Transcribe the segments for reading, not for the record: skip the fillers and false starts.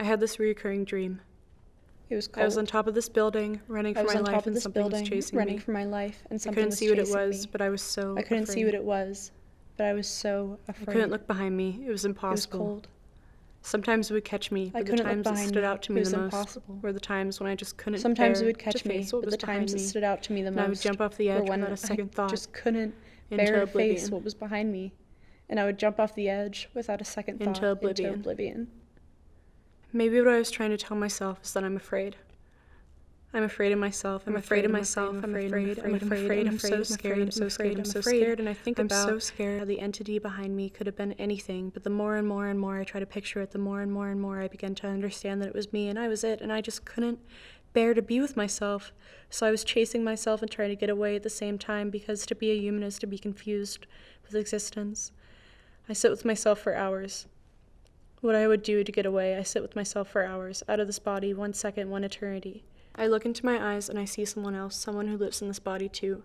I had this recurring dream. It was cold. I was on top of this building, running for my life, and something was chasing me. I couldn't see what it was, but I was so I couldn't afraid. see what it was, but I was so afraid. I couldn't look behind me. It was impossible. It was cold. Sometimes it would catch me, but the times that stood out to me the most were the times when I just couldn't bear to face what was behind me. And I would jump off the edge without a second thought. Just couldn't bear to face what was behind me. And I would jump off the edge without a second thought into oblivion. Maybe what I was trying to tell myself is that I'm afraid. I'm afraid of myself. I'm afraid of myself. I'm afraid. I'm so scared. I'm so scared. I'm so scared. And I think about how the entity behind me could have been anything. But the more and more and more I try to picture it, the more and more and more I begin to understand that it was me and I was it. And I just couldn't bear to be with myself. So I was chasing myself and trying to get away at the same time, because to be a human is to be confused with existence. I sit with myself for hours. What I would do to get away, I sit with myself for hours, out of this body, 1 second, 1 eternity. I look into my eyes and I see someone else, someone who lives in this body too,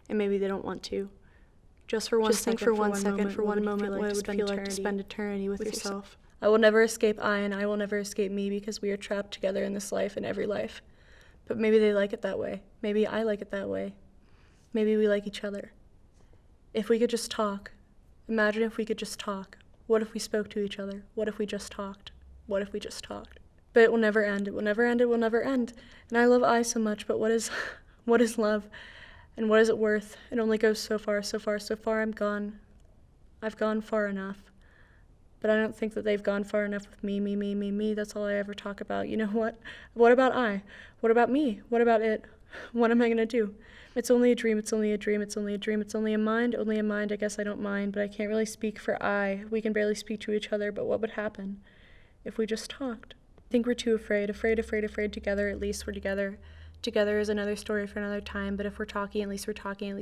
and maybe they don't want to. Just for 1 second, for 1 second, for 1 moment, what it would feel like to spend eternity with yourself. I will never escape I, and I will never escape me, because we are trapped together in this life and every life. But maybe they like it that way. Maybe I like it that way. Maybe we like each other. If we could just talk. Imagine if we could just talk. What if we spoke to each other? What if we just talked? What if we just talked? But it will never end. It will never end. It will never end. And I love I so much, but what is love? And what is it worth? It only goes so far, so far, so far. I'm gone. I've gone far enough. But I don't think that they've gone far enough with me. That's all I ever talk about. You know what? What about I? What about me? What about it? What am I going to do? It's only a dream, it's only a dream, it's only a dream, it's only a mind, I guess I don't mind, but I can't really speak for I. We can barely speak to each other, but what would happen if we just talked? I think we're too afraid together, at least we're together. Together is another story for another time, but if we're talking, at least we're talking,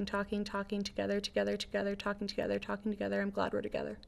talking together, talking together. I'm glad we're together.